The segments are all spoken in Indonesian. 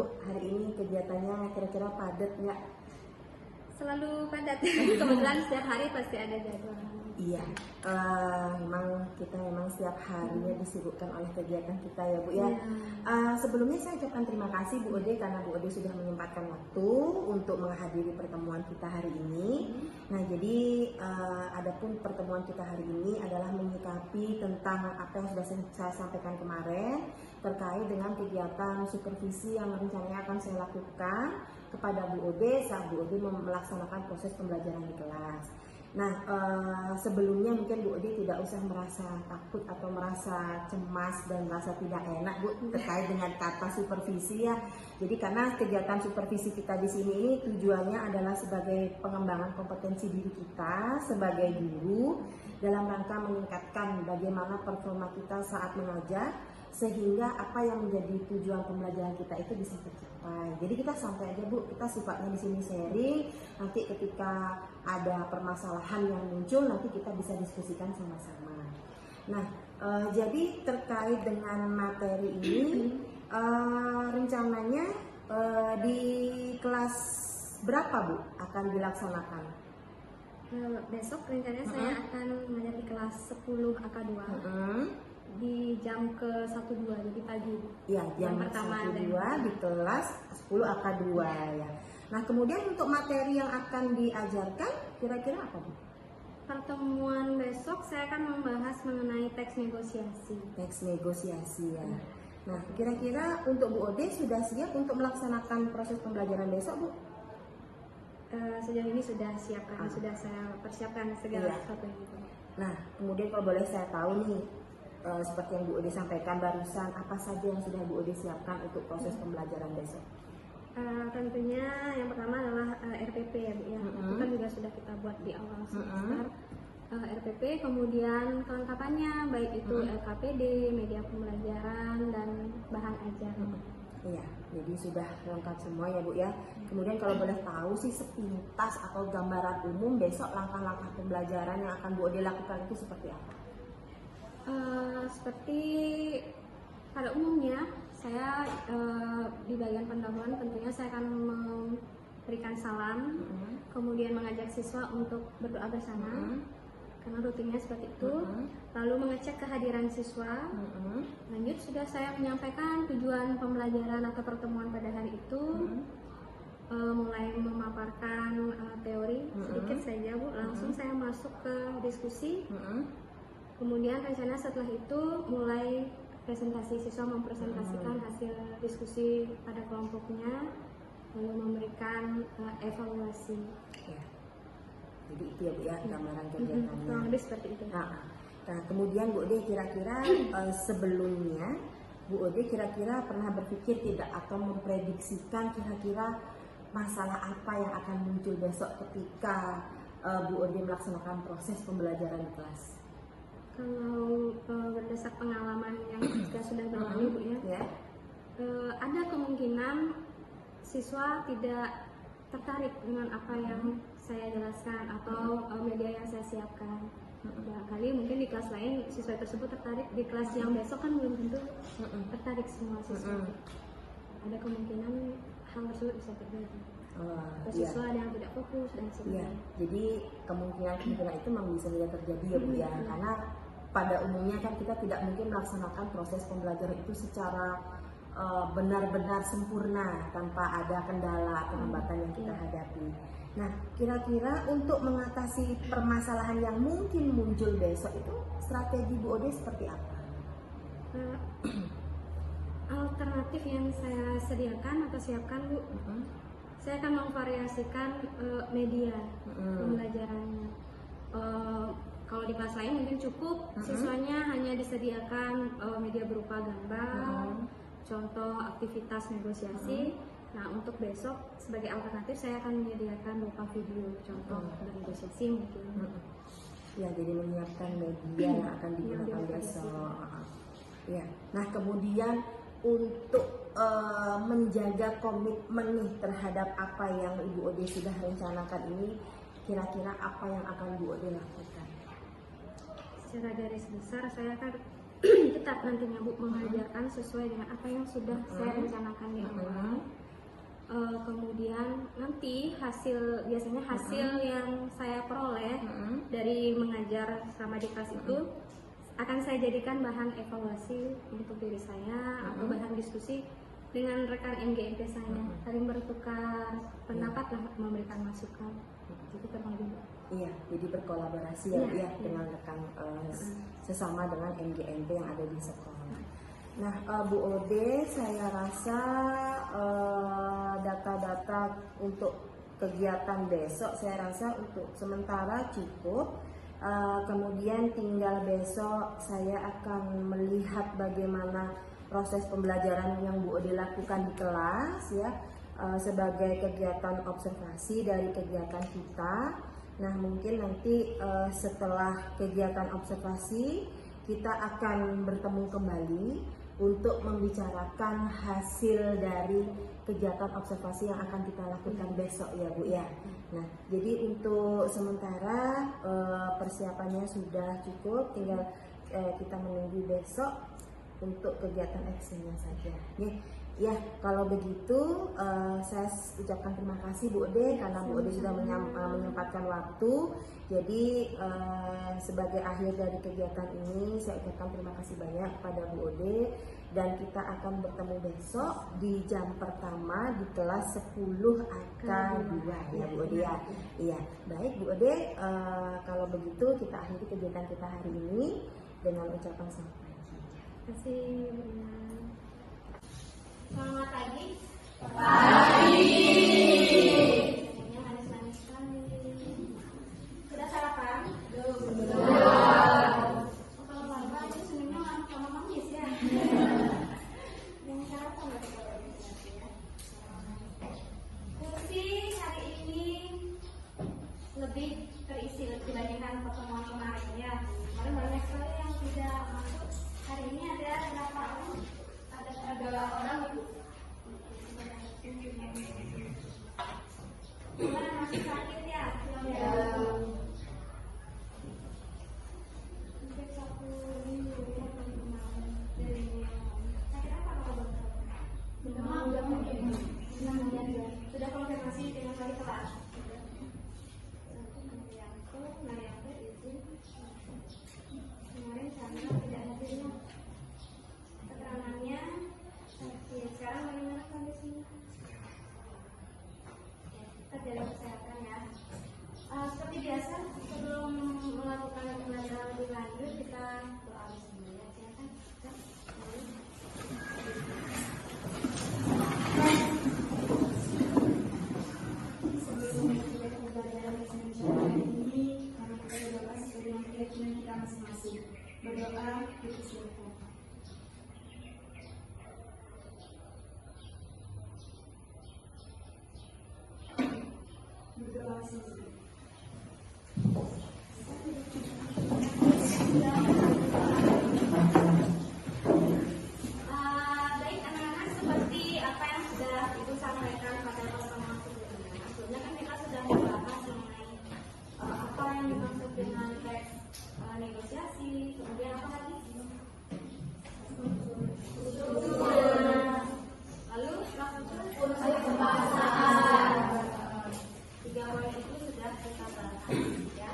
Bu, hari ini kegiatannya kira-kira padat nggak? Selalu padat. Kebetulan setiap hari pasti ada jadwal. Iya, memang setiap harinya disibukkan oleh kegiatan kita ya Bu ya. Sebelumnya saya ucapkan terima kasih Bu Ode karena Bu Ode sudah menyempatkan waktu untuk menghadiri pertemuan kita hari ini. Nah jadi adapun pertemuan kita hari ini adalah menyikapi tentang apa yang sudah saya sampaikan kemarin terkait dengan kegiatan supervisi yang rencananya akan saya lakukan kepada Bu Ode saat Bu Ode melaksanakan proses pembelajaran di kelas. Nah, sebelumnya mungkin Bu Ode tidak usah merasa takut atau merasa cemas dan merasa tidak enak Bu terkait dengan kata supervisi ya. Jadi karena kegiatan supervisi kita di sini ini tujuannya adalah sebagai pengembangan kompetensi diri kita sebagai guru dalam rangka meningkatkan bagaimana performa kita saat mengajar sehingga apa yang menjadi tujuan pembelajaran kita itu bisa tercapai. Jadi kita santai aja Bu, kita sifatnya di sini sharing. Nanti ketika ada permasalahan yang muncul nanti kita bisa diskusikan sama-sama. Nah, jadi terkait dengan materi ini rencananya di kelas berapa Bu akan dilaksanakan? Besok rencananya saya akan mengajar di kelas 10 AK2 di jam ke-12, jadi pagi. Ya, jam pertama 1-2 di kelas 10 AK2 ya. Nah, kemudian untuk materi yang akan diajarkan kira-kira apa Bu? Pertemuan besok saya akan membahas mengenai teks negosiasi. Teks negosiasi ya. Nah, kira-kira untuk Bu Ode sudah siap untuk melaksanakan proses pembelajaran besok Bu? Sejauh ini sudah siap karena sudah saya persiapkan segala sesuatu itu. Nah, kemudian kalau boleh saya tahu nih, seperti yang Bu Ode sampaikan barusan, apa saja yang sudah Bu Ode siapkan untuk proses pembelajaran besok? Tentunya yang pertama adalah RPP ya Bu ya. Itu kan juga sudah kita buat di awal semester. RPP, kemudian kelengkapannya baik itu LKPD, media pembelajaran dan bahan ajar. Iya, jadi sudah lengkap semua ya Bu ya. Kemudian kalau boleh tahu sih sepintas atau gambaran umum besok langkah-langkah pembelajaran yang akan Bu Ode lakukan itu seperti apa? Seperti pada umumnya saya di bagian pendahuluan tentunya saya akan memberikan salam, kemudian mengajak siswa untuk berdoa bersama. Karena rutinnya seperti itu, lalu mengecek kehadiran siswa. Lanjut sudah saya menyampaikan tujuan pembelajaran atau pertemuan pada hari itu, mulai memaparkan teori sedikit saja Bu, langsung saya masuk ke diskusi. Kemudian rencana setelah itu mulai presentasi, siswa mempresentasikan hasil diskusi pada kelompoknya, lalu memberikan evaluasi. Jadi itu ya Bu ya gambaran kegiatannya. Kurang lebih seperti itu. Nah, kemudian Bu Ode kira-kira sebelumnya Bu Ode kira-kira pernah berpikir tidak atau memprediksikan kira-kira masalah apa yang akan muncul besok ketika Bu Ode melaksanakan proses pembelajaran di kelas? Kalau berdasar pengalaman yang juga sudah berlalu Bu ya, ada kemungkinan siswa tidak tertarik dengan apa yang saya jelaskan atau media yang saya siapkan. Barangkali mungkin di kelas lain siswa tersebut tertarik, di kelas yang besok kan belum tentu tertarik semua siswa. Ada kemungkinan hal tersebut bisa terjadi. Siswa ada yang tidak fokus dan sebagainya. Jadi kemungkinan itu memang bisa terjadi ya Bu ya, karena pada umumnya kan kita tidak mungkin melaksanakan proses pembelajaran itu secara benar-benar sempurna tanpa ada kendala atau hambatan yang kita hadapi. Nah, kira-kira untuk mengatasi permasalahan yang mungkin muncul besok itu strategi Bu Ode seperti apa? Alternatif yang saya sediakan atau siapkan Bu, saya akan memvariasikan media pembelajarannya. Kalau di kelas lain mungkin cukup siswanya hanya disediakan media berupa gambar, contoh aktivitas negosiasi. Nah, untuk besok sebagai alternatif saya akan menyediakan berupa video contoh bernegosiasi mungkin. Ya, jadi menyiapkan media yang akan digunakan besok. Ya. Nah, kemudian untuk menjaga komitmen nih terhadap apa yang Ibu Ode sudah rencanakan ini, kira-kira apa yang akan Bu Ode lakukan? Secara garis besar saya akan tetap nantinya Bu mengajarkan sesuai dengan apa yang sudah saya rencanakan di awal. Kemudian nanti biasanya hasil yang saya peroleh dari mengajar selama di kelas itu akan saya jadikan bahan evaluasi untuk diri saya atau bahan diskusi dengan rekan MGMP saya, saling bertukar pendapat lah, memberikan masukan. Itu kurang lebih. Iya, jadi berkolaborasi ya, dengan rekan sesama dengan MGMP yang ada di sekolah. Nah, Bu Ode, saya rasa data-data untuk kegiatan besok saya rasa untuk sementara cukup. Kemudian tinggal besok saya akan melihat bagaimana proses pembelajaran yang Bu Ode lakukan di kelas ya, sebagai kegiatan observasi dari kegiatan kita. Nah, mungkin nanti setelah kegiatan observasi kita akan bertemu kembali untuk membicarakan hasil dari kegiatan observasi yang akan kita lakukan besok ya Bu ya. Nah, jadi untuk sementara persiapannya sudah cukup, tinggal kita menunggu besok untuk kegiatan actionnya saja. Ya, kalau begitu saya ucapkan terima kasih Bu Ode karena Bu Ode sudah menyempatkan waktu. Jadi sebagai akhir dari kegiatan ini saya ucapkan terima kasih banyak kepada Bu Ode, dan kita akan bertemu besok di jam pertama di kelas 10 AK2 ya Bu Ode ya. Iya, baik Bu Ode, kalau begitu kita akhiri kegiatan kita hari ini dengan ucapan selamat pagi. Terima kasih. Selamat pagi. Kayaknya manis-manis sekali. Sudah sarapan? Belum. Kalau Bapak itu sebenarnya sama manis ya. Yang sarapan berarti kalau ya. Kursi hari ini lebih terisi dibandingkan pertemuan kemarin ya. Kemarin banyak sekali yang tidak masuk. Hari ini ada berapa orang? Ada orang itu. Gimana, masih sakit ya? Mungkin satu minggu ya, sakit apa kalau dokter? Demam ya. Sudah konfirmasi dengan wali kelas? Narianto itu kemarin karena tidak hadirnya. Keterangannya sekarang bagaimana kondisinya? Kita jaga kesehatan ya. Seperti biasa sebelum melakukan pembelajaran lebih lanjut kita doa dulu ya. Silakan. Sebelum kita pembelajaran ini kami berdoa sesuai dengan keyakinan kita masing-masing. Berdoa dipersilakan. Baik anak-anak, seperti apa yang sudah Ibu sampaikan pada pertemuan sebelumnya. Sebelumnya kan kita sudah membahas mengenai apa yang dimaksud dengan teks negosiasi, kemudian apa lagi? Lalu tiga poin itu sudah kita bahas ya.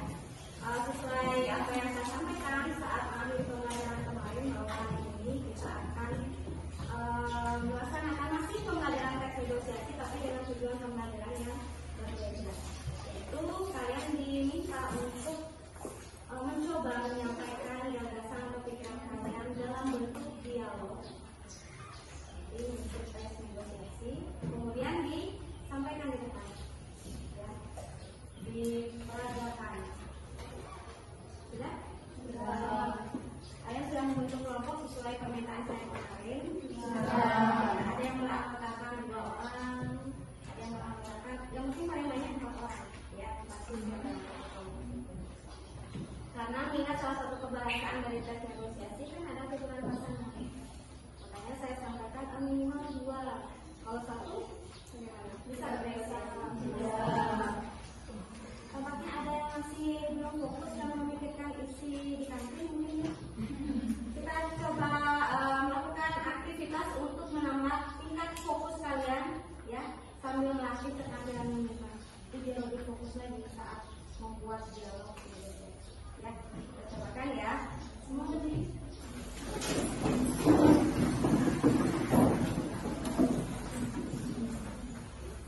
Sesuai apa yang saya sampaikan saat mengambil pembelajaran kemarin, bahwa hari ini kita akan melaksanakan masih pembelajaran teks negosiasi tapi dengan tujuan pembelajaran yang berbeda, yaitu kalian diminta untuk mencoba menyampaikan gagasan atau pikiran kalian dalam bentuk dialog. Jadi bentuk teks negosiasi, kemudian disampaikan di depan ya, diperagakan. Sudah? Kalian sudah membentuk kelompok sesuai permintaan saya kemarin. Ada yang mengatakan 2 orang, ada yang mengatakan yang mungkin paling banyak 4 orang ya, masih karena mengingat salah satu kebahagiaan dari tes negosiasi kan ada kebutuhan pasangan. Makanya saya sampaikan minimal 2. Kalau 1 bagaimana? Bisa berbeda. Tampaknya ada yang masih belum fokus dan memikirkan isi di kantin mungkin ya. Kita sambil melatih keterampilan mendengar. Jadi biar lebih fokus lagi saat membuat dialog. Ya, kita cobakan ya. Semua berdiri.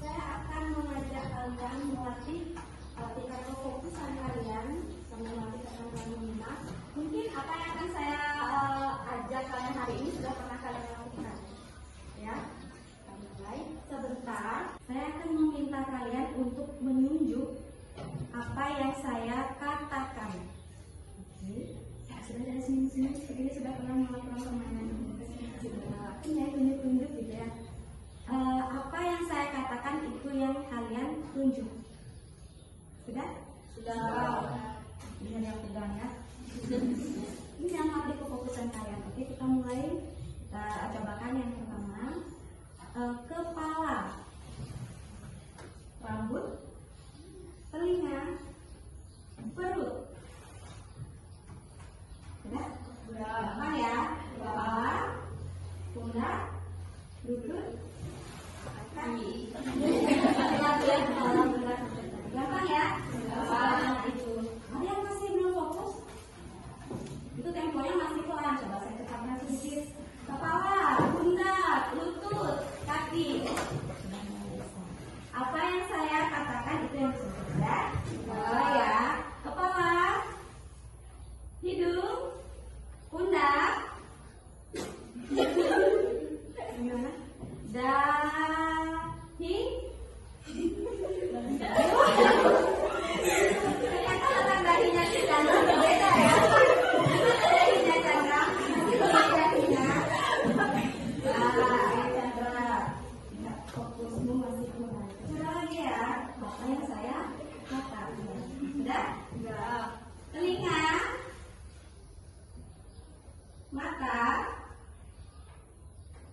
Saya akan mengajak kalian melatih tingkat kefokusan kalian sambil melatih keterampilan mendengar. Mungkin apa yang akan saya ajak kalian hari ini sudah pernah kalian lakukan. Ya, kita mulai. Sebentar, saya akan meminta kalian untuk menunjuk apa yang saya katakan. Oke, sudah dari sini seperti ini sudah pernah melakukan permainan ini tunjuk gitu ya. Apa yang saya katakan itu yang kalian tunjuk. Sudah? Sudah. Ini yang pegang ya. Ini yang melatih kefokusan kalian. Oke, kita mulai. Kita cobakan yang pertama. Kepala, rambut, telinga, perut. Sudah? Gampang ya. Kepala, pundak, lutut, kaki. Gampang ya. Kepala itu. Ada yang masih belum fokus? Itu temponya masih pelan. Coba saya cepatkan sedikit. Kepala, pundak, lutut, kaki. Apa yang saya katakan itu yang disebut ya. Ya. Kepala, hidung, pundak, gimana? Dahi. Ternyata letak dahinya si Chandra berbeda ya. Itu dahinya Chandra, itu dahinya. Chandra, ya, fokusmu masih kurang. Coba lagi ya, apa yang saya katakan. Sudah? Sudah. Telinga, mata,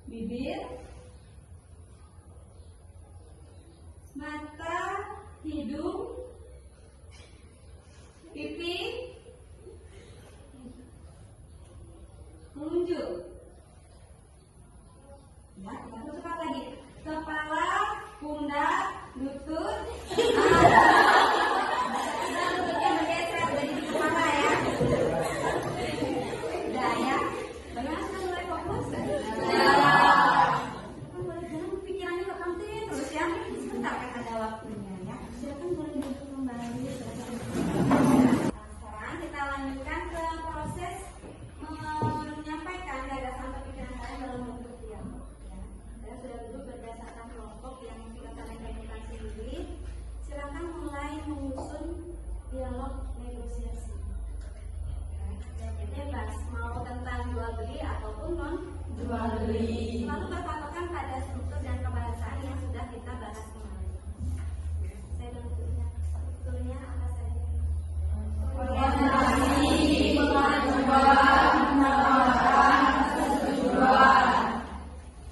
bibir, mata, hidung, pipi, telunjuk. Ya, kita cepat lagi. Kepala, pundak, lutut. Lututnya bergeser jadi di kepala ya. Udah ya. Bagaimana sudah mulai fokus? Jangan pikirannya ke kantin terus ya. Sebentar kan ada waktunya ya. Silakan boleh duduk kembali. Sekarang kita lanjutkan ke proses menyampaikan gagasan atau pikiran kalian dalam bentuk dialog. Ya. Saya sudah duduk berdasarkan kelompok yang sudah kalian tentukan sendiri. Silakan mulai menyusun dialog negosiasi. Jadi bebas mau tentang jual beli ataupun non jual beli. Lalu berpatokan pada struktur dan kebahasaan yang sudah kita bahas kemarin. Saya bentuknya strukturnya apa saja? Koordinasi, pengajuan, penawaran, persetujuan.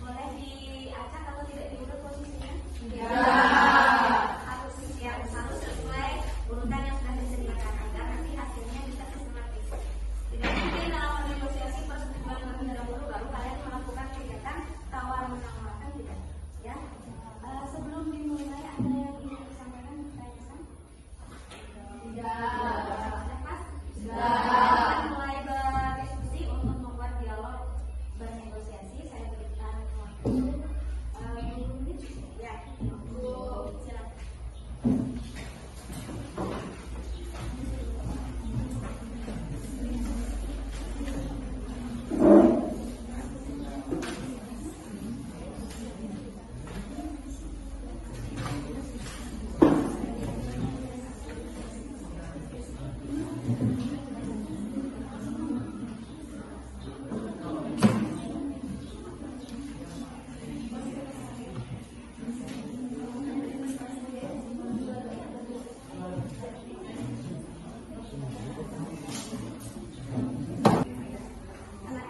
Boleh diacak atau tidak diurut posisinya? Tidak. Harus sesuai urutan yang sudah disediakan agar nanti hasilnya bisa sistematis. Tidak mungkin dalam negosiasi persetujuan lebih dahulu baru kalian melakukan kegiatan tawar menawarkan tidak, ya. Sebelum dimulai ada yang ingin disampaikan pertanyaan? Tidak. Lepas? Sudah. Kita mulai berdiskusi untuk membuat dialog bernegosiasi. Saya berikan waktu 20 menit. Ya, silakan.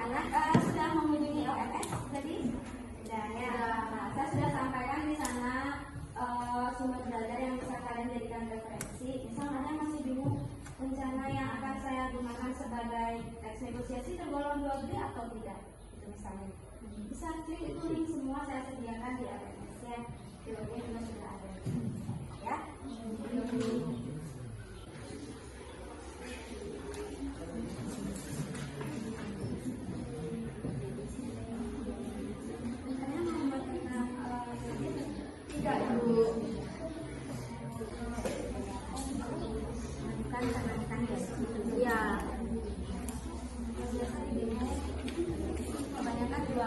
Anak-anak sudah mengunjungi LMS tadi? Dan ya, saya sudah sampaikan di sana sumber belajar yang bisa kalian jadikan referensi. Misal ada yang masih bingung rencana yang akan saya gunakan sebagai teks negosiasi tergolong jual beli atau tidak? Itu misalnya. Bisa cek itu link semua saya sediakan di LMS ya. Videonya juga sudah ada. Ya. Tidak dulu. Kan ya. Kebanyakan dua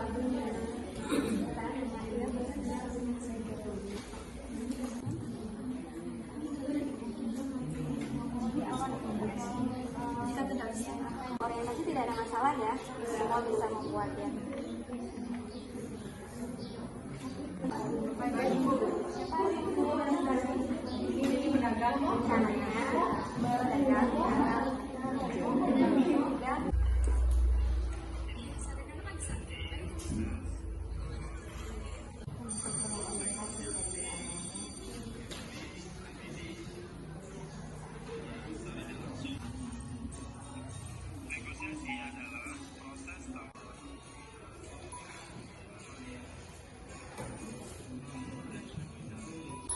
orientasi tidak ada masalah ya, semua bisa membuatnya. Ini pedagang rencananya berdagang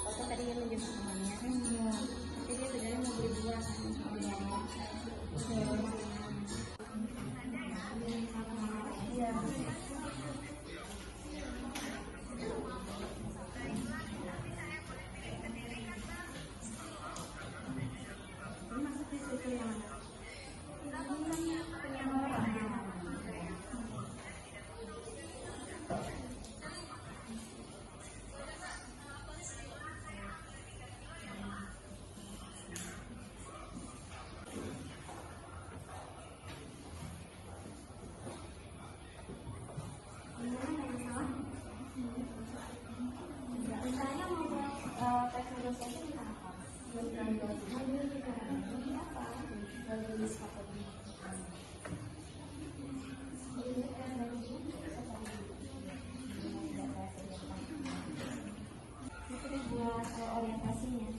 Bapak tadi yang menjemput temannya kan tapi dia sebenarnya mau beli dua kan iya. Maksudnya susu yang rencananya mau tes negosiasi tentang apa? Apa? Itu buat orientasinya.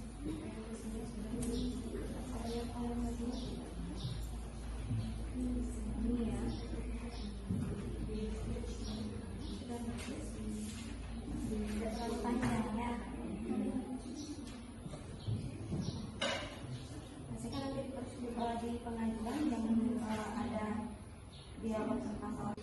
Ini ya. Tidak terlalu panjang ya. Maksudnya nanti di pengadilan jangan ada dialog tentang soal.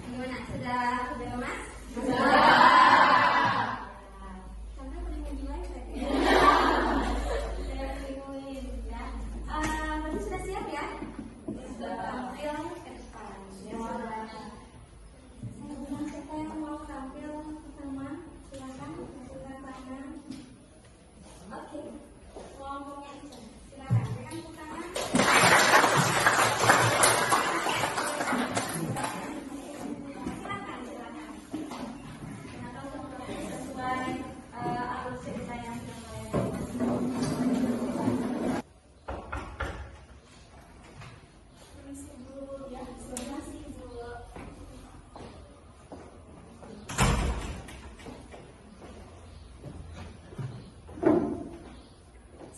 Gimana? Sudah lemas? Karena paling mulai saya. Saya pilih ya. Berarti sudah siap ya? Sudah. Tampil ke depan. Saya bilang siapa yang mau tampil pertama? Silakan. Silakan. Oke. Kelompoknya itu. Silakan. Tekan tepuk tangan.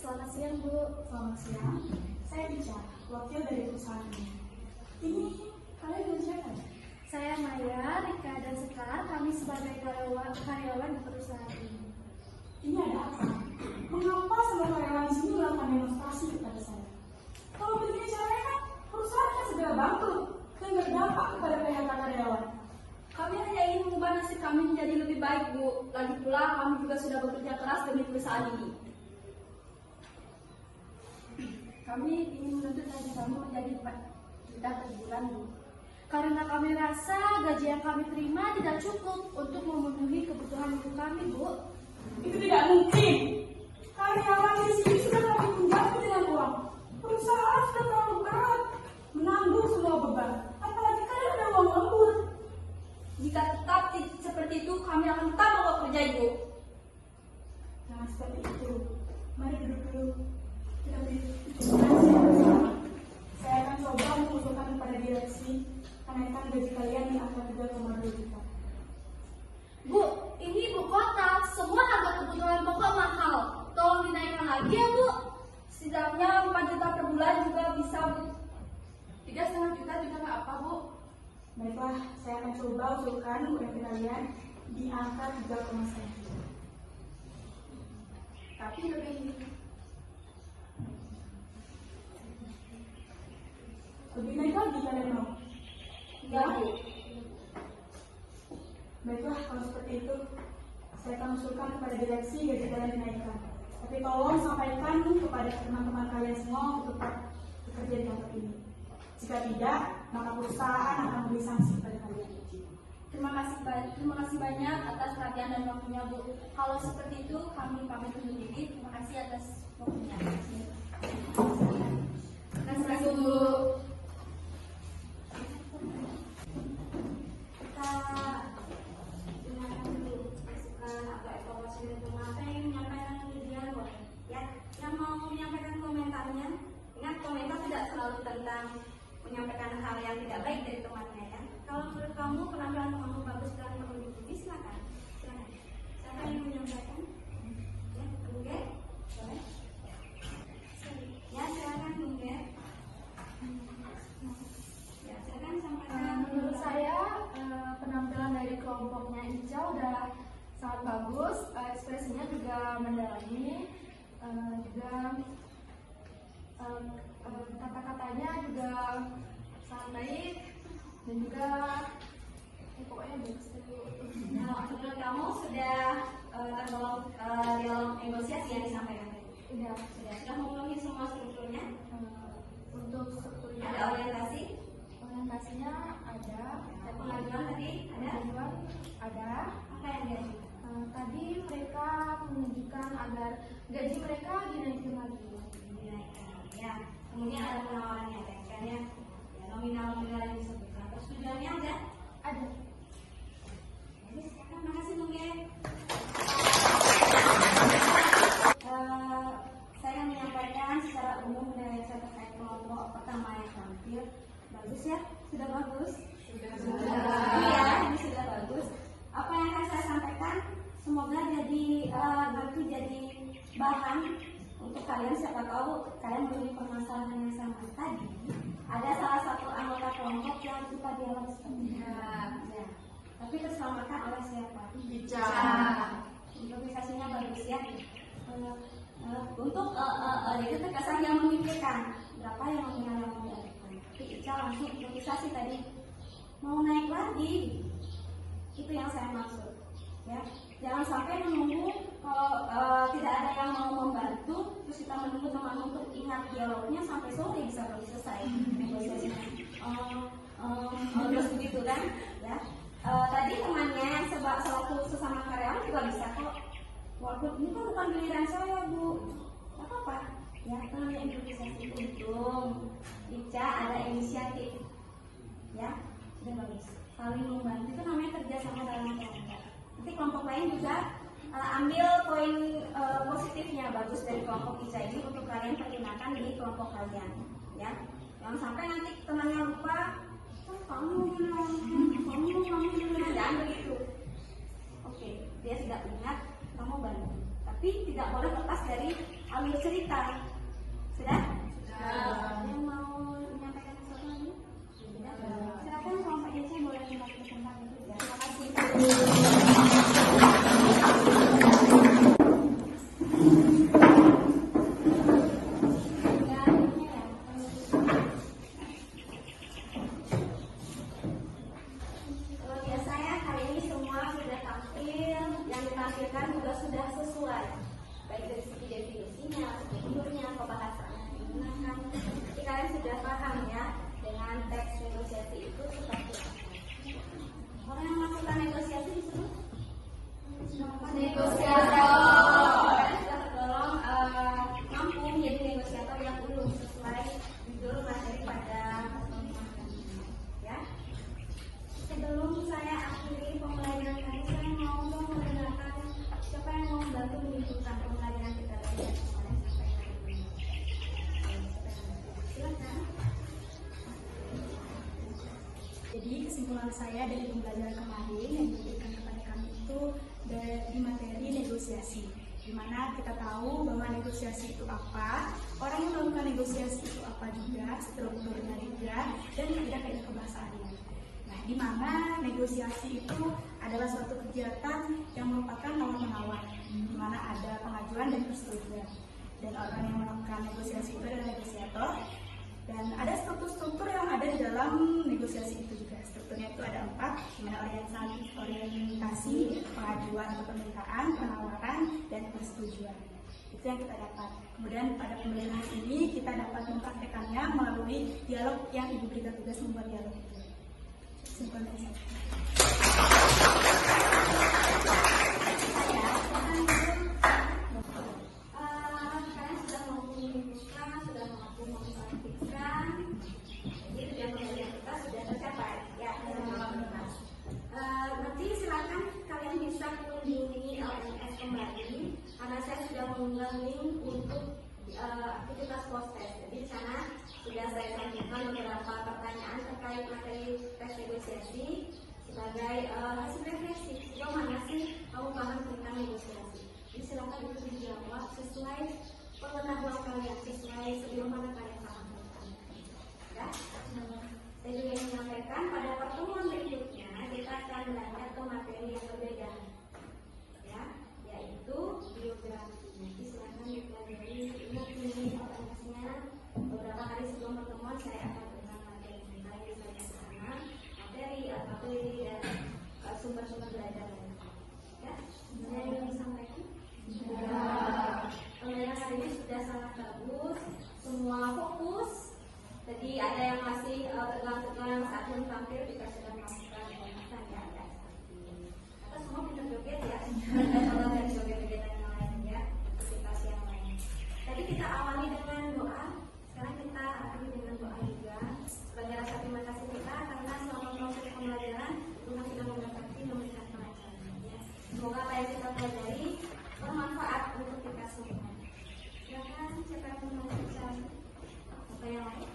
Selamat siang, Bu. Selamat siang. Saya Ica, wakil dari perusahaan ini. Ini kalian dari siapa? Saya Maya, Rika, dan Sekar. Kami sebagai karyawan di perusahaan ini. Ini ada apa? Mengapa semua karyawan di sini melakukan demonstrasi kepada saya? Kalau begini caranya kan perusahaan kan segera bangkrut dan berdampak kepada PHK karyawan. Kami hanya ingin mengubah nasib kami menjadi lebih baik, Bu. Lagi pula, kami juga sudah bekerja keras demi perusahaan ini. Kami ingin menuntut gaji kami menjadi 4 juta per bulan, Bu. Karena kami rasa gaji yang kami terima tidak cukup untuk memenuhi kebutuhan hidup kami, Bu. Itu tidak mungkin. Karyawan di sini sudah kami tunjukkan dengan uang. Perusahaan sudah terlalu berat menanggung semua beban. Apalagi kalian ada uang lembur. Jika tetap seperti itu, kami akan tetap mogok kerja, Ibu. Jangan seperti itu. Mari duduk dulu. Kita beri. Saya akan coba mengusulkan kepada direksi kenaikan gaji kalian di angka 3,2 juta. Bu, ini ibu kota, semua harga kebutuhan pokok mahal. Tolong dinaikkan lagi ya, Bu. Setidaknya 4 juta per bulan juga bisa, Bu. 3,5 juta juga nggak apa, Bu. Baiklah, saya akan coba usulkan UMP kalian di angka 3,1 juta. Tapi lebih Lebih naik lagi kalian mau? enggak, Bu. Baiklah, kalau seperti itu, saya akan usulkan kepada direksi gaji kalian dinaikkan. Tapi tolong sampaikan kepada teman-teman kalian semua untuk tetap bekerja di kantor ini. Jika tidak, maka perusahaan akan memberi sanksi kepada kalian. Terima kasih banyak atas perhatian dan waktunya, Bu. Kalau seperti itu, kami pamit undur diri. Terima kasih atas waktunya. Terima kasih, Bu. tentang menyampaikan hal yang tidak baik dari temannya ya. Kalau menurut kamu penampilan kamu bagus dan perlu dipuji, silakan. Siapa yang menyampaikan? Ya, Bungge? Boleh? Ya, silakan Bungge. Ya, silakan sampaikan. Menurut saya penampilan dari kelompoknya Ica udah sangat bagus, ekspresinya juga mendalami, juga kata-katanya juga sangat baik dan juga pokoknya bagus. Nah, menurut kamu sudah tergolong dialog negosiasi yang disampaikan tadi? Sudah memenuhi semua strukturnya? Untuk strukturnya Ada orientasinya ada pengajuan tadi? pengajuan ada. Apa yang diajukan? Tadi mereka menunjukkan agar gaji mereka dinaikin lagi. Dinaikkan. Ya. Kemudian ada penawarannya, kan ya? Ya, nominal-nominal yang disebutkan. Persetujuannya ada? Ada. Terima kasih Bungge. Saya menyampaikan secara umum dari saya terkait kelompok pertama yang tampil. Bagus ya? Sudah bagus? Sudah. Iya, ini sudah bagus. Apa yang akan saya sampaikan semoga nanti jadi bahan untuk kalian. Siapa tahu kalian punya permasalahan yang sama. Tadi ada salah satu anggota kelompok yang suka dialog seperti ya. Tapi terselamatkan oleh siapa? Ica. Improvisasinya bagus ya. Untuk itu terkesan yang memikirkan berapa yang nominal yang mau diajukan. Tapi Ica langsung improvisasi tadi mau naik lagi. Itu yang saya maksud. Ya, jangan sampai menunggu kalau tidak ada yang mau membantu, terus kita menunggu teman untuk ingat dialognya sampai sore bisa baru selesai negosiasinya. Terus begitu kan? Ya. Tadi temannya yang selaku sesama karyawan juga bisa kok. Walaupun ini kan bukan giliran saya Bu, nggak apa-apa. Ya, namanya improvisasi untung. Ica ada inisiatif. Ya, sudah bagus. Saling membantu itu namanya kerja sama dalam kelompok. Nanti kelompok lain juga ambil poin positifnya bagus dari kelompok Ica ini untuk kalian pergunakan di kelompok kalian. Ya, jangan sampai nanti temannya lupa. Kamu jangan begitu. Oke, dia tidak ingat, kamu bantu. Tapi tidak boleh lepas dari alur cerita. Sudah? Yang mau menyampaikan sesuatu lagi? Silakan kelompok Ica boleh kembali ke tempat itu. Ya. Terima kasih. Jadi kesimpulan saya dari pembelajaran kemarin yang diberikan kepada kami itu di materi negosiasi, di mana kita tahu bahwa negosiasi itu apa, orang yang melakukan negosiasi itu apa juga, strukturnya juga, dan kaidah-kaidah kebahasaannya. Nah, di mana negosiasi itu adalah suatu kegiatan yang merupakan tawar-menawar, di mana ada pengajuan dan persetujuan. Dan orang yang melakukan negosiasi itu adalah negosiator. Dan ada struktur-struktur yang ada di dalam negosiasi itu juga. Strukturnya itu ada 4, di mana orientasi, pengajuan atau permintaan, penawaran, dan persetujuan. Itu yang kita dapat. Kemudian pada pembelajaran ini kita dapat mempraktekannya melalui dialog yang Ibu berikan tugas membuat dialog itu. Kesimpulan dari saya. Kalian sudah mengumpulkan, sudah mampu memperhatikan, jadi tujuan pembelajaran kita sudah tercapai. Ya, nanti silakan kalian bisa mengunjungi LMS kembali, karena saya sudah mengunggah link untuk aktivitas post test. Jadi di sana sudah saya cantumkan menanyakan beberapa pertanyaan terkait materi tes negosiasi sebagai hasil refleksi. Sejauh mana sih kamu paham tentang negosiasi? Jadi silakan itu dijawab sesuai pengetahuan kalian, sesuai sejauh mana kalian paham tentang. Ya, saya juga ingin menyampaikan pada pertemuan berikutnya kita akan belajar ke materi yang berbeda, ya, yaitu biografi. Nanti silakan dipelajari. Ingat ini informasinya. Beberapa hari sebelum pertemuan saya akan tentang materi tentang misalnya sana materi dan sumber-sumber belajar lainnya. Ya, saya ingin disampaikan. Pembelajaran hari ini sudah sangat bagus, semua fokus. Jadi ada yang masih tegang-tegang saat belum tampil, kita sudah melakukan pemanasan ya, ada atau semua pintar joget ya, kalau dari joget-joget yang lain ya, aktivitas yang lain. Tadi kita awali dengan doa, sekarang kita akhiri dengan doa juga sebagai rasa terima kasih kita karena selama proses pembelajaran Tuhan sudah memberkati memberikan pelajaran. Ya. Semoga apa yang kita pelajari bermanfaat untuk kita semua. Silakan siapa yang mau bicara? Apa yang lain?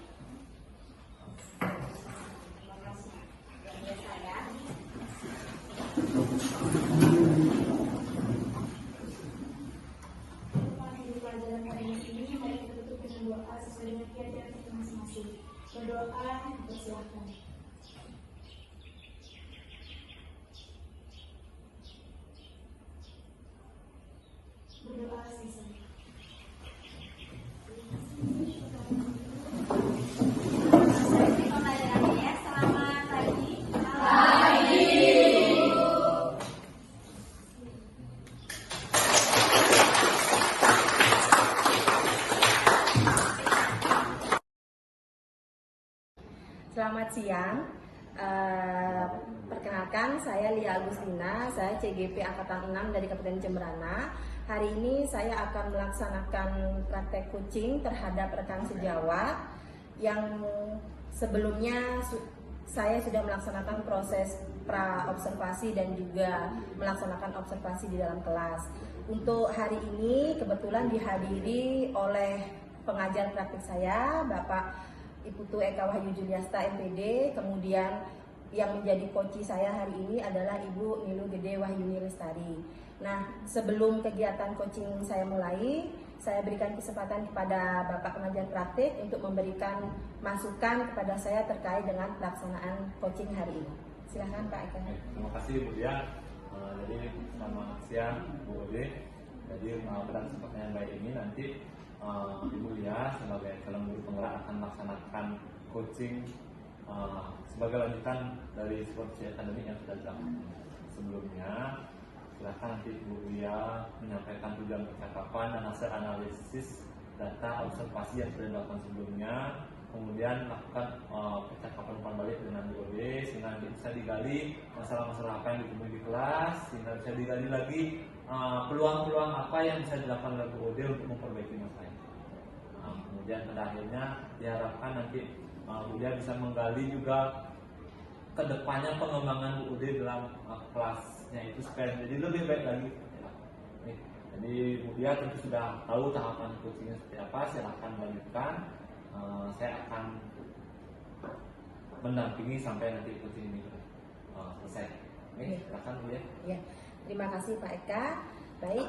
Terima kasih. Luar biasa ya. Di pelajaran hari ini mari kita tutup dengan doa sesuai dengan keyakinan kita masing-masing. Berdoa, bersilakan. Berdoa sisa. Pembelajarannya selamat pagi. Selamat siang. Perkenalkan, saya Lia Agustina, saya CGP Angkatan 6 dari Kabupaten Jemberana. Hari ini saya akan melaksanakan praktek coaching terhadap rekan sejawat yang sebelumnya saya sudah melaksanakan proses pra-observasi dan juga melaksanakan observasi di dalam kelas. Untuk hari ini kebetulan dihadiri oleh pengajar praktik saya, Bapak Iputu Eka Wahyu Juliasta MPD, kemudian yang menjadi coach saya hari ini adalah Ibu Nilu Gede Wahyuni Lestari. Nah, sebelum kegiatan coaching saya mulai, saya berikan kesempatan kepada Bapak pengajar praktik untuk memberikan masukan kepada saya terkait dengan pelaksanaan coaching hari ini. Silakan Pak Eka. Terima kasih Bu Dia. Jadi selamat siang Bu Ode. Jadi pada kesempatan yang baik ini nanti Ibu Lia sebagai calon guru penggerak akan melaksanakan coaching sebagai lanjutan dari seperti akademik yang sudah dilakukan sebelumnya. Silakan nanti Ibu Lia menyampaikan tujuan percakapan dan hasil analisis data observasi yang sudah dilakukan sebelumnya, kemudian lakukan percakapan umpan balik dengan Bu Ode sehingga nanti bisa digali masalah-masalah apa yang ditemui di kelas, sehingga bisa digali lagi peluang-peluang apa yang bisa dilakukan oleh Bu Ode untuk memperbaiki masalah itu. Kemudian pada akhirnya diharapkan nanti Bu Ode bisa menggali juga kedepannya pengembangan Bu Ode dalam kelasnya itu supaya jadi lebih baik lagi. Jadi Bu Ode tentu sudah tahu tahapan coachingnya seperti apa, silakan lanjutkan. Saya akan mendampingi sampai nanti coaching ini selesai. Silakan Bu Ode. Ya, terima kasih Pak Eka. Baik,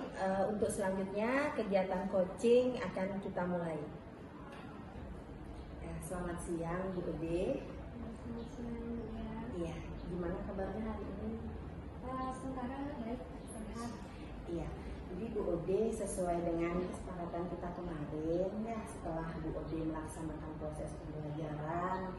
untuk selanjutnya kegiatan coaching akan kita mulai. Selamat siang Bu Ode. Selamat siang ya. Iya, gimana kabarnya hari ini? Sementara baik, sehat. Iya, jadi Bu Ode sesuai dengan kesepakatan kita kemarin ya, setelah Bu Ode melaksanakan proses pembelajaran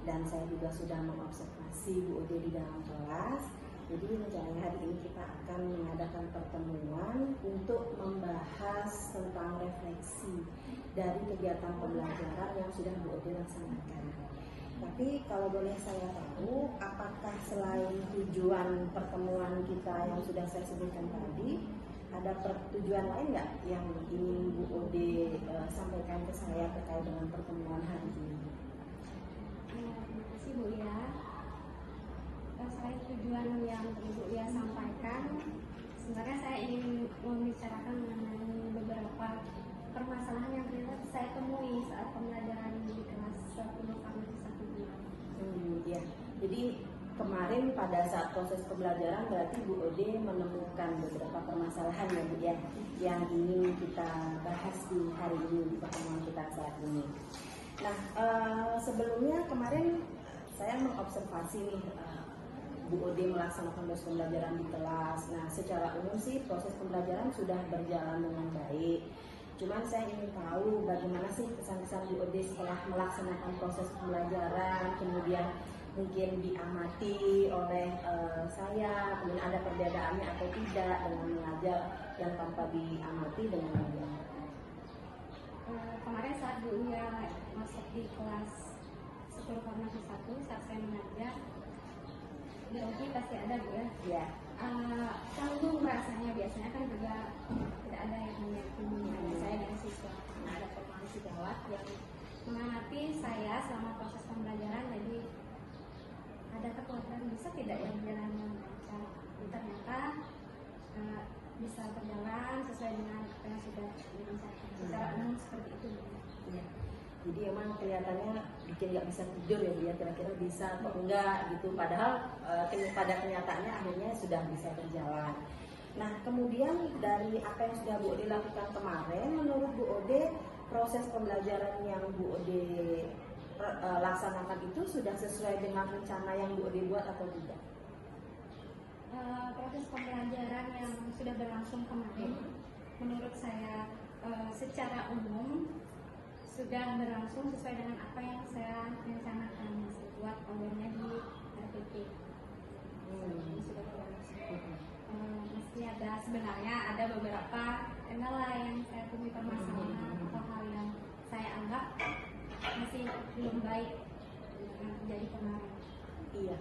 dan saya juga sudah mengobservasi Bu Ode di dalam kelas. Jadi rencananya hari ini kita akan mengadakan pertemuan untuk membahas tentang refleksi dari kegiatan pembelajaran yang sudah Bu Ode laksanakan. Tapi kalau boleh saya tahu, apakah selain tujuan pertemuan kita yang sudah saya sebutkan tadi, ada tujuan lain nggak yang ingin Bu Ode sampaikan ke saya terkait dengan pertemuan hari ini? Terima kasih Bu ya. Selain tujuan yang Bu Lia sampaikan, sebenarnya saya ingin membicarakan mengenai beberapa permasalahan yang ternyata saya temui saat pembelajaran di kelas 10 kemarin pada saat proses pembelajaran berarti Bu Ode menemukan beberapa permasalahan ya Bu ya, yang ingin kita bahas di hari ini di pertemuan kita saat ini. Nah, sebelumnya kemarin saya mengobservasi nih Bu Ode melaksanakan proses pembelajaran di kelas. Nah, secara umum sih proses pembelajaran sudah berjalan dengan baik. Cuman saya ingin tahu bagaimana sih kesan-kesan Bu Ode setelah melaksanakan proses pembelajaran, kemudian mungkin diamati oleh saya, kemudian ada perbedaannya atau tidak dengan mengajar yang tanpa diamati dengan mengajar. Kemarin saat Bu Uya masuk di kelas 10 Formasi 1 saat saya mengajar, grogi pasti ada Bu ya. Ya. Canggung rasanya, biasanya kan juga tidak ada yang menyakini saya dan siswa. Nah, ada formasi gawat yang mengamati saya selama proses pembelajaran, jadi ada kekhawatiran bisa tidak yang berjalan dengan lancar. Ternyata bisa berjalan sesuai dengan apa yang sudah direncanakan. Secara umum seperti itu. Ya. Jadi emang kelihatannya bikin nggak bisa tidur ya dia, kira-kira bisa atau enggak gitu. Padahal pada kenyataannya akhirnya sudah bisa berjalan. Nah, kemudian dari apa yang sudah Bu Ode lakukan kemarin, menurut Bu Ode proses pembelajaran yang Bu Ode laksanakan itu sudah sesuai dengan rencana yang Bu Ode buat atau tidak? Proses pembelajaran yang sudah berlangsung kemarin, menurut saya secara umum sudah berlangsung sesuai dengan apa yang saya rencanakan buat awalnya di RPT. Sudah berlangsung. Meski sebenarnya ada beberapa kendala yang saya temui, permasalahan atau hal yang saya anggap masih belum baik yang terjadi kemarin. Iya.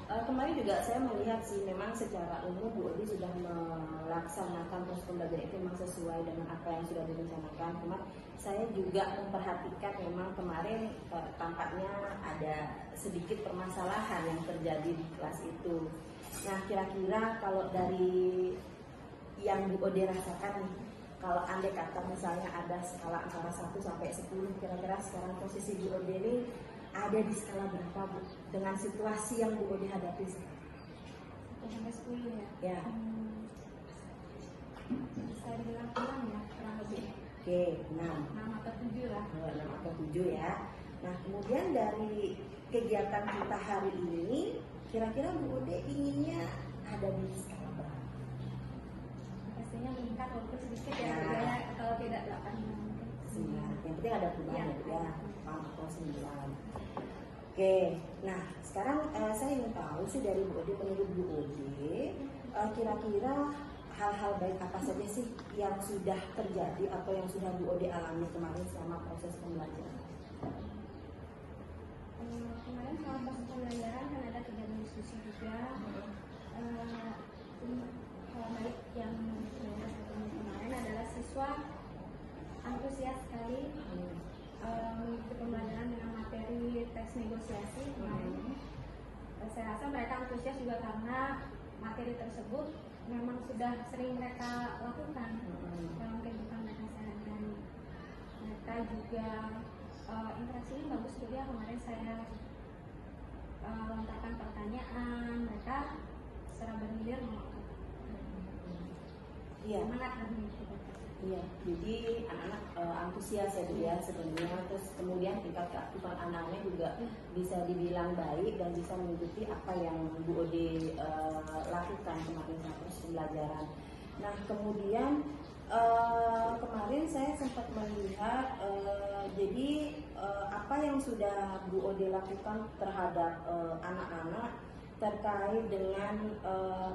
Kemarin juga saya melihat sih memang secara umum Bu Ode sudah melaksanakan proses pembelajaran itu memang sesuai dengan apa yang sudah direncanakan. Cuma saya juga memperhatikan memang kemarin tampaknya ada sedikit permasalahan yang terjadi di kelas itu. Nah, kira-kira kalau dari yang Bu Ode rasakan nih, kalau andai kata misalnya ada skala antara 1 sampai 10, kira-kira sekarang posisi Bu Ode ini ada di skala berapa Bu? Dengan situasi yang Bu Ode hadapi sekarang? 1 sampai 10 ya? Ya. Bisa dibilang kurang ya, kurang lebih. Oke, 6. 6 atau 7 lah. 6 atau 7 ya. Nah, kemudian dari kegiatan kita hari ini, kira-kira Bu Ode inginnya ada di skala berapa? Pastinya meningkat walaupun sedikit ya, Ya. kalau tidak 8 mungkin. 9. Yang penting ada perubahan Ya. ya, 8 atau 9. Oke, nah sekarang saya ingin tahu sih dari Bu Ode, menurut Bu Ode, kira-kira hal-hal baik apa saja sih yang sudah terjadi atau yang sudah Bu Ode alami kemarin selama proses pembelajaran? Kemarin selama proses pembelajaran kan ada kegiatan diskusi juga. Hal baik yang saya rasakan kemarin adalah siswa antusias sekali mengikuti pembelajaran dengan materi teks negosiasi kemarin. Saya rasa mereka antusias juga karena materi tersebut memang sudah sering mereka lakukan dalam kehidupan mereka sehari-hari. Mereka juga interaksinya bagus juga. Kemarin saya lontarkan pertanyaan, mereka secara bergilir menjawab. Iya. Semangat dan mengikuti. Iya, jadi anak-anak antusias ya Bu ya sebenarnya, terus kemudian tingkat keaktifan anak-anaknya juga bisa dibilang baik dan bisa mengikuti apa yang Bu Ode lakukan kemarin saat proses pembelajaran. Nah, kemudian kemarin saya sempat melihat jadi apa yang sudah Bu Ode lakukan terhadap anak-anak terkait dengan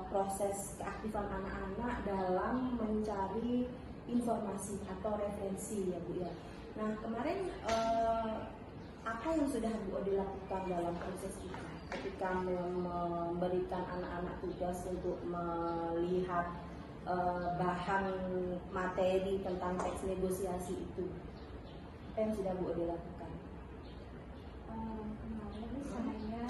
proses keaktifan anak-anak dalam mencari informasi atau referensi ya Bu ya. Nah, kemarin apa yang sudah Bu Ode lakukan dalam proses itu ketika memberikan anak-anak tugas untuk melihat bahan materi tentang teks negosiasi itu? Apa yang sudah Bu Ode lakukan? Kemarin saya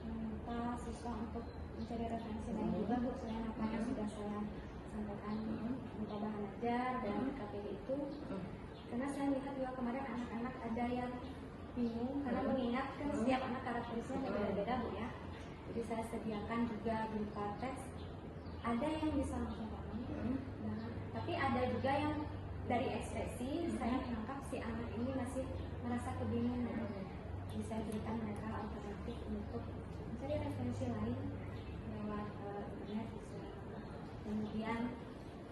meminta siswa untuk mencari referensi lain juga Bu, selain apa yang sudah saya sampaikan minta bahan ajar dan KPD itu, karena saya lihat juga kemarin anak-anak ada yang bingung karena mengingat kan setiap anak karakteristiknya berbeda-beda Bu ya. Jadi saya sediakan juga berupa teks. Ada yang bisa langsung paham, nah, tapi ada juga yang dari ekspresi saya menangkap si anak ini masih merasa kebingungan. Jadi saya berikan mereka alternatif untuk mencari referensi lain lewat internet bisa. Kemudian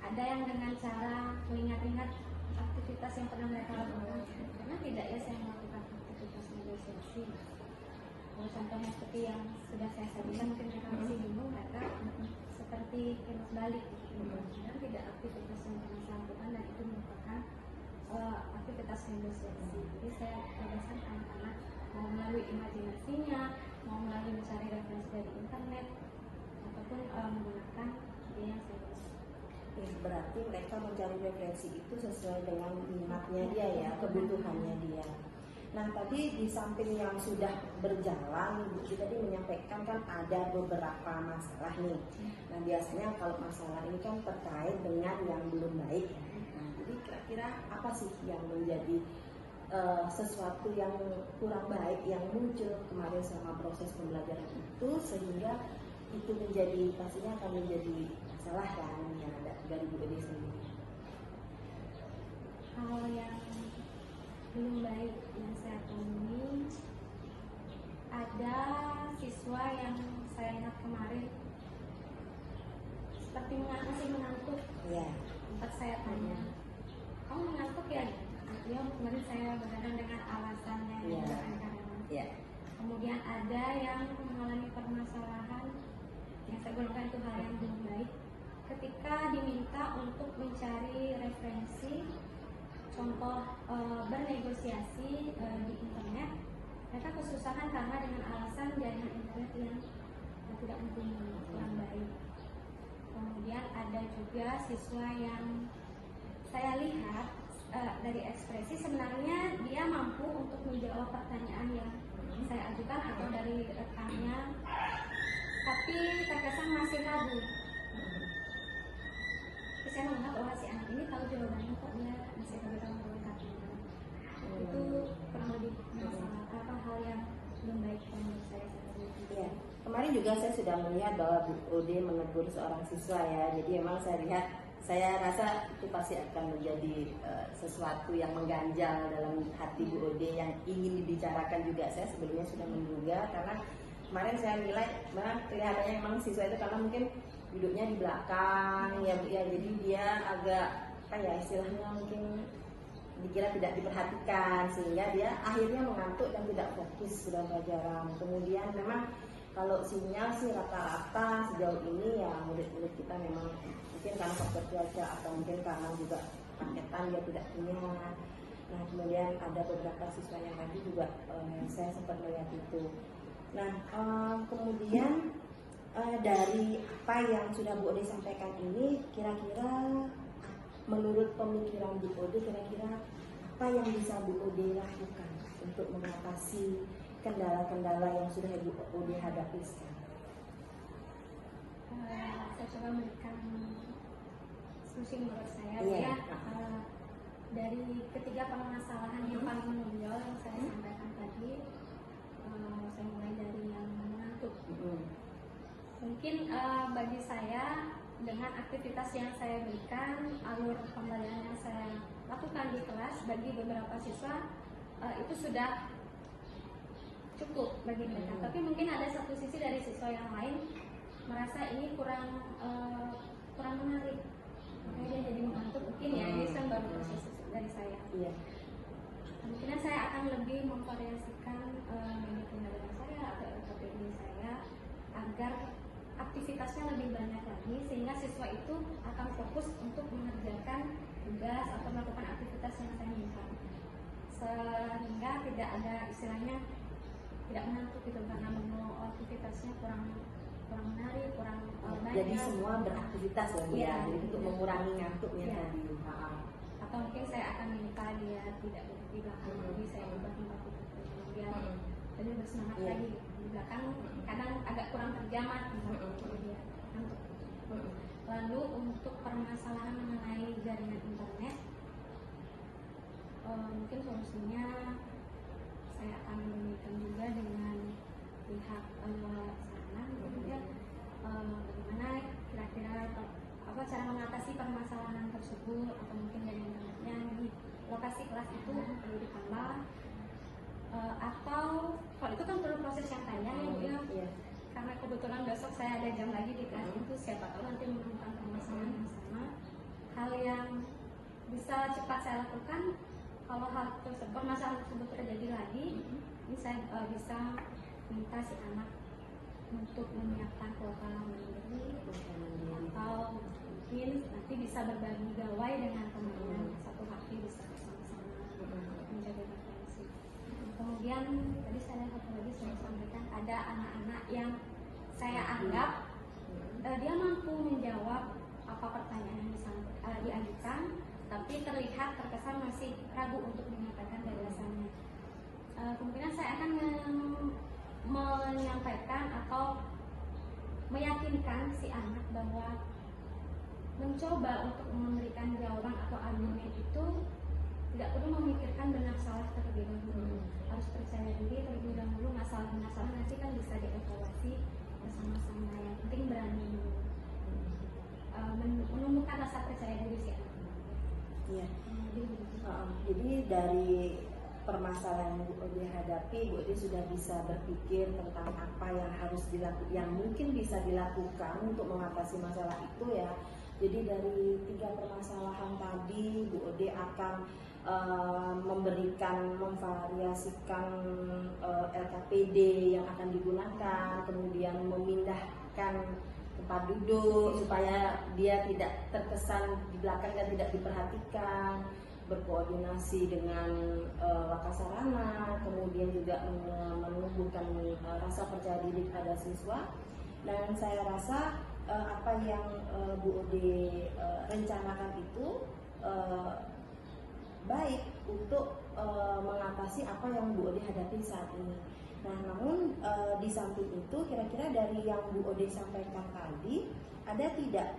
ada yang dengan cara mengingat-ingat aktivitas yang pernah mereka lakukan, karena tidak ya saya melakukan aktivitas negosiasi. Kalau contohnya seperti yang sudah saya sajikan, mungkin mereka masih bingung, mereka seperti kilas balik, dan tidak aktivitas yang pernah saya lakukan, dan itu merupakan aktivitas negosiasi. Jadi saya bebaskan anak-anak mau melalui imajinasinya, mau melalui mencari referensi dari internet, ataupun menggunakan ide yang saya berikan. Berarti mereka mencari referensi itu sesuai dengan minatnya dia ya, kebutuhannya dia. Nah tadi di samping yang sudah berjalan, Bu tadi menyampaikan kan ada beberapa masalah nih. Nah biasanya kalau masalah ini kan terkait dengan yang belum baik. Nah jadi kira-kira apa sih yang menjadi sesuatu yang kurang baik yang muncul kemarin selama proses pembelajaran itu, sehingga itu menjadi pastinya akan menjadi masalah kan yang ada dari Bu Ede sendiri. Hal yang belum baik yang saya temui, ada siswa yang saya ingat kemarin seperti masih mengantuk. Ya. Sempat saya tanya, kamu mengantuk ya? Ya, kemarin saya begadang dengan alasannya Ya. aneh-aneh. Ya. Kemudian ada yang mengalami permasalahan yang saya golongkan itu hal yang belum baik, ketika diminta untuk mencari referensi contoh bernegosiasi di internet, mereka kesusahan karena dengan alasan jaringan internet yang tidak mumpuni, kurang baik. Kemudian ada juga siswa yang saya lihat dari ekspresi sebenarnya dia mampu untuk menjawab pertanyaan yang saya ajukan atau dari rekannya, tapi terkesan masih ragu. Saya menganggap bahwa si anak ini tahu jawabannya, kok dia masih ragu mengatakan. Itu kurang lebih masalah apa hal yang belum baik menurut saya seperti itu. Ya. Kemarin juga saya sudah melihat bahwa Bu Ode menegur seorang siswa ya. Jadi memang saya rasa itu pasti akan menjadi sesuatu yang mengganjal dalam hati Bu Ode yang ingin dibicarakan juga. Saya sebelumnya sudah menduga, karena kemarin saya nilai memang kelihatannya memang siswa itu karena mungkin duduknya di belakang ya Bu ya, jadi dia agak apa ya istilahnya mungkin dikira tidak diperhatikan sehingga dia akhirnya mengantuk dan tidak fokus dalam pelajaran. Kemudian memang kalau sinyal sih rata-rata sejauh ini ya murid-murid kita memang mungkin karena faktor cuaca atau mungkin karena juga paketan dia tidak punya. Nah kemudian ada beberapa siswa yang tadi juga saya sempat melihat itu. Nah kemudian dari apa yang sudah Bu Ode sampaikan ini, kira-kira menurut pemikiran Bu Ode, kira-kira apa yang bisa Bu Ode lakukan untuk mengatasi kendala-kendala yang sudah Bu Ode hadapi sekarang? Saya coba memberikan solusi menurut saya. Iya. Dari ketiga permasalahan yang paling menonjol yang saya sampaikan tadi, saya mulai dari yang mengantuk. Mungkin bagi saya dengan aktivitas yang saya berikan, alur pembelajaran yang saya lakukan di kelas bagi beberapa siswa itu sudah cukup bagi mereka. Tapi mungkin ada satu sisi dari siswa yang lain merasa ini kurang menarik, makanya dia jadi mengantuk. Mungkin ya ini kan baru proses dari saya. Iya. Kemungkinan saya akan lebih memvariasikan media pembelajaran saya atau LKPD saya agar aktivitasnya lebih banyak lagi, sehingga siswa itu akan fokus untuk mengerjakan tugas atau melakukan aktivitas yang saya minta, sehingga tidak ada istilahnya tidak mengantuk gitu, karena mau aktivitasnya kurang menarik, kurang banyak. Jadi semua beraktivitas ya, Iya, jadi untuk iya. mengurangi ngantuknya Iya. tadi. Atau mungkin saya akan minta dia tidak duduk di belakang, jadi saya ubah tempat duduk biar lebih bersemangat Iya. lagi. Di belakang kadang agak kurang terjamat gitu, dia ngantuk. Lalu untuk permasalahan mengenai jaringan internet, mungkin solusinya saya akan memberikan juga dengan pihak sana kebetulan besok saya ada jam lagi di kelas itu, siapa tahu nanti menemukan permasalahan yang sama. Hal yang bisa cepat saya lakukan kalau hal tersebut, permasalahan tersebut terjadi lagi, ini saya bisa minta si anak untuk menyiapkan kuota mandiri, atau mungkin nanti bisa berbagi gawai dengan teman-teman, satu hati bisa bersama-sama menjadi referensi. Kemudian tadi saya satu lagi saya sampaikan, ada anak-anak yang saya anggap dia mampu menjawab apa pertanyaan yang diajukan, tapi terlihat terkesan masih ragu untuk menyampaikan gagasannya. Kemungkinan saya akan menyampaikan atau meyakinkan si anak bahwa mencoba untuk memberikan jawaban atau argumen itu tidak perlu memikirkan benar salah terlebih dahulu, harus percaya diri terlebih dahulu. Masalah nanti kan bisa dievaluasi bersama-sama, yang penting berani menumbuhkan rasa percaya diri si anak. Iya. Jadi dari permasalahan yang Bu Ode hadapi, Bu Ode sudah bisa berpikir tentang apa yang harus dilakukan, yang mungkin bisa dilakukan untuk mengatasi masalah itu ya. Jadi dari 3 permasalahan tadi, Bu Ode akan memvariasikan LKPD yang akan digunakan, kemudian memindahkan tempat duduk supaya dia tidak terkesan di belakang dan tidak diperhatikan, berkoordinasi dengan Wakasarana, kemudian juga menumbuhkan rasa percaya diri pada siswa. Dan saya rasa apa yang Bu Ode rencanakan itu baik untuk mengatasi apa yang Bu Ode hadapi saat ini. Nah, namun di samping itu, kira-kira dari yang Bu Ode sampaikan tadi, ada tidak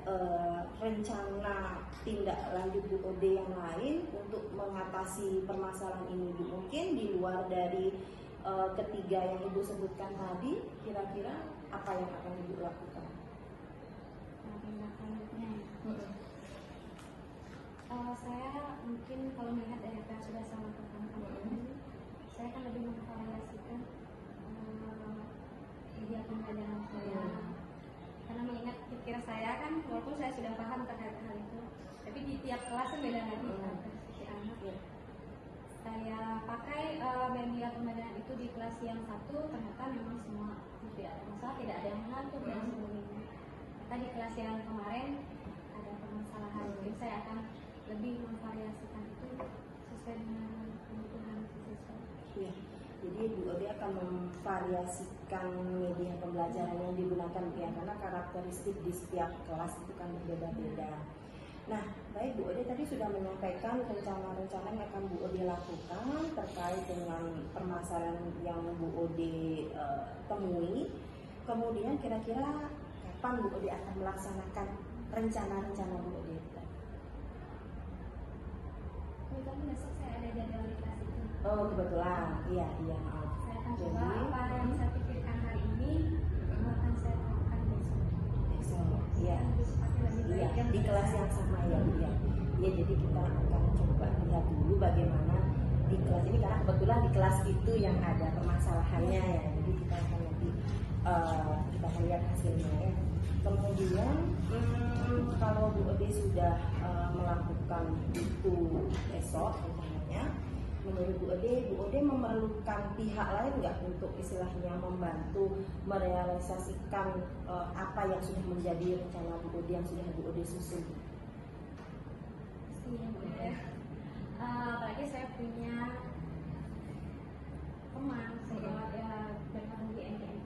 rencana tindak lanjut Bu Ode yang lain untuk mengatasi permasalahan ini, Bu? Mungkin di luar dari ketiga yang Ibu sebutkan tadi, kira-kira apa yang akan Ibu lakukan? Saya mungkin kalau melihat dari apa yang sudah saya lakukan kemarin, saya akan lebih memvariasikan media pembelajaran saya, karena mengingat pikir saya kan, walaupun saya sudah paham terkait hal itu, tapi di tiap kelas beda lagi karakteristik anak. Saya pakai media pembelajaran itu di kelas yang satu, ternyata memang semua tidak ada masalah, tidak ada yang mengantuk dan sebagainya. Ternyata di kelas yang kemarin ada permasalahan, jadi saya akan lebih memvariasikan itu sesuai dengan kebutuhan siswa. Ya, jadi Bu Ode akan memvariasikan media pembelajaran yang digunakan ya, karena karakteristik di setiap kelas itu kan berbeda-beda. Nah, baik, Bu Ode tadi sudah menyampaikan rencana-rencana yang akan Bu Ode lakukan terkait dengan permasalahan yang Bu Ode temui. Kemudian kira-kira kapan Bu Ode akan melaksanakan rencana-rencana Bu Ode? Kebetulan besok saya ada jadwal di kelas itu. Oh, kebetulan, iya. Saya akan coba apa yang saya pikirkan hari ini akan saya lakukan besok. Iya. Iya, Lebih di kelas yang sama ya, Bu ya. Ya, jadi kita akan coba lihat dulu bagaimana di kelas ini, karena kebetulan di kelas itu yang ada permasalahannya ya. Jadi kita akan nanti kita akan lihat hasilnya ya. Kemudian kalau Bu Ode sudah melakukan itu besok rencananya, menurut Bu Ode memerlukan pihak lain nggak untuk istilahnya membantu merealisasikan apa yang sudah menjadi rencana Bu Ode yang sudah Bu Ode susun? Pastinya, apalagi saya punya teman sejawat ya bergabung di NTM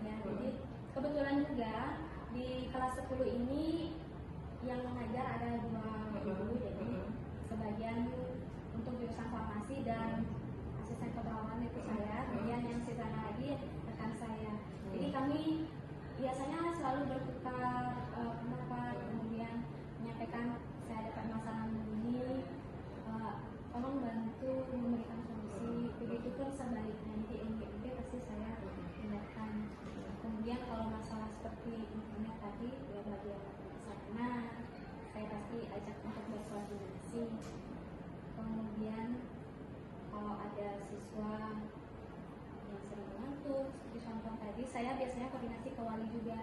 ya. Jadi kebetulan juga di kelas 10 ini yang mengajar ada 2 guru, jadi sebagian untuk jurusan farmasi dan asisten keperawatan itu saya, kemudian yang sisanya lagi rekan saya. Jadi kami biasanya selalu bertukar pendapat, kemudian menyampaikan saya dapat masalah ini, tolong bantu memberikan solusi. Begitu pun sebaliknya di NGMP pasti saya tindakan. Kemudian kalau masalah seperti internet tadi ya bagian sana, saya pasti ajak untuk berkoordinasi. Kemudian kalau saya biasanya koordinasi ke wali juga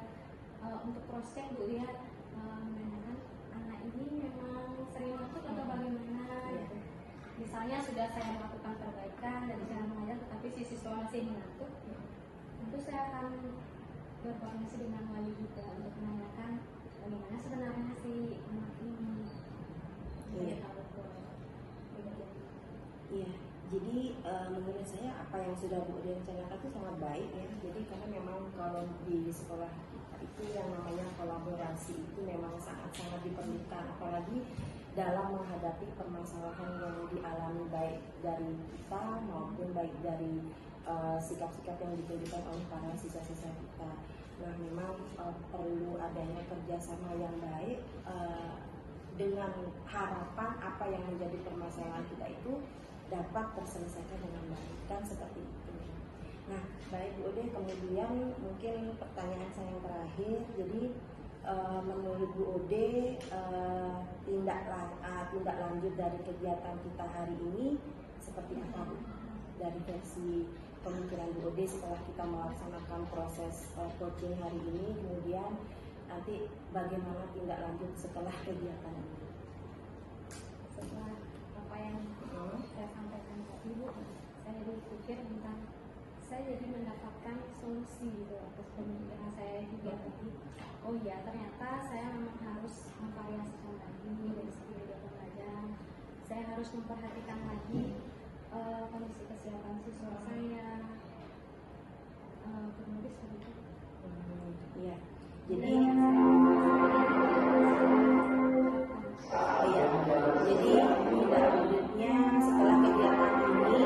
untuk cross check Bu ya, menanyakan anak ini memang sering ngantuk atau bagaimana gitu. Misalnya sudah saya melakukan perbaikan dari cara mengajar tetapi si siswa masih mengantuk, tentu saya akan berkoordinasi dengan wali juga untuk menanyakan bagaimana sebenarnya si anak ini. Iya. Iya, jadi menurut saya apa yang sudah Bu Ode rencanakan itu sangat baik ya. Jadi karena memang kalau di sekolah kita itu yang namanya kolaborasi itu memang sangat-sangat diperlukan, apalagi dalam menghadapi permasalahan yang dialami baik dari kita maupun baik dari sikap-sikap yang ditunjukkan oleh para siswa-siswa kita. Nah, memang perlu adanya kerjasama yang baik dengan harapan apa yang menjadi permasalahan kita itu dapat terselesaikan dengan baik, kan seperti itu. Nah, baik Bu Ode, kemudian mungkin pertanyaan saya yang terakhir, jadi menurut Bu Ode tindak lanjut dari kegiatan kita hari ini seperti apa Bu? Dari versi pemikiran Bu Ode setelah kita melaksanakan proses coaching hari ini, kemudian nanti bagaimana tindak lanjut setelah kegiatan ini? Setelah apa yang saya sampaikan tadi Bu, saya berpikir tentang saya jadi mendapatkan solusi gitu atas pemikiran saya juga tadi. Oh iya, ternyata saya memang harus memvariasikan lagi dari segi media pembelajaran. Saya harus memperhatikan lagi kondisi kesiapan siswa saya. Kurang lebih seperti itu. Iya. Jadi tindak lanjutnya setelah kegiatan ini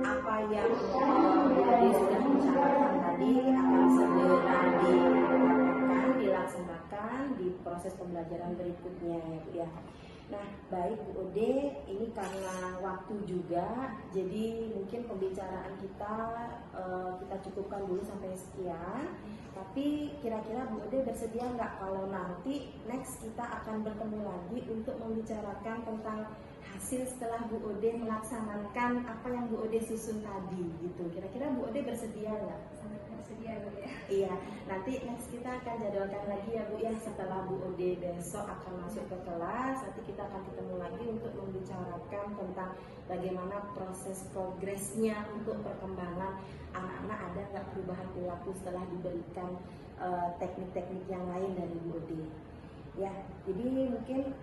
apa yang sudah disampaikan tadi akan segera dilaksanakan di proses pembelajaran berikutnya ya Bu ya. Nah, baik Bu Ode, ini karena waktu juga, jadi mungkin pembicaraan kita cukupkan dulu sampai sekian. Tapi kira-kira Bu Ode bersedia nggak kalau nanti next kita akan bertemu lagi untuk membicarakan tentang hasil setelah Bu Ode melaksanakan apa yang Bu Ode susun tadi gitu. Kira-kira Bu Ode bersedia nggak? Sangat bersedia Bu ya. Iya, nanti next kita akan jadwalkan lagi ya Bu ya, setelah Bu Ode besok akan masuk ke kelas, nanti kita akan ketemu lagi untuk membicarakan tentang bagaimana proses progresnya untuk perkembangan anak-anak, ada nggak perubahan perilaku setelah diberikan teknik-teknik yang lain dari Bu Ode. Ya, jadi mungkin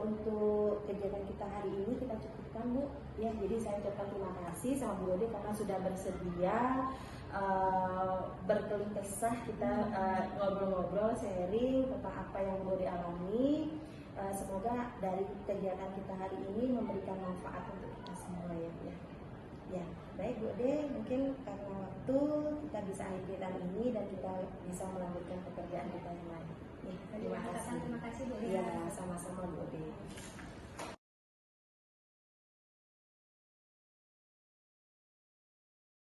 untuk kegiatan kita hari ini kita cukupkan Bu. Ya, jadi saya ucapkan terima kasih sama Bu Ode karena sudah bersedia berkeluh kesah, kita ngobrol-ngobrol, sharing tentang apa yang Bu Ode alami. Semoga dari kegiatan kita hari ini memberikan manfaat untuk kita semua ya. Ya, baik Bu Ode, mungkin karena waktu kita bisa akhiri kegiatan ini dan kita bisa melanjutkan pekerjaan kita yang lain. Ya, terima kasih. Terima kasih Bu. Ya, sama-sama Bu Ode.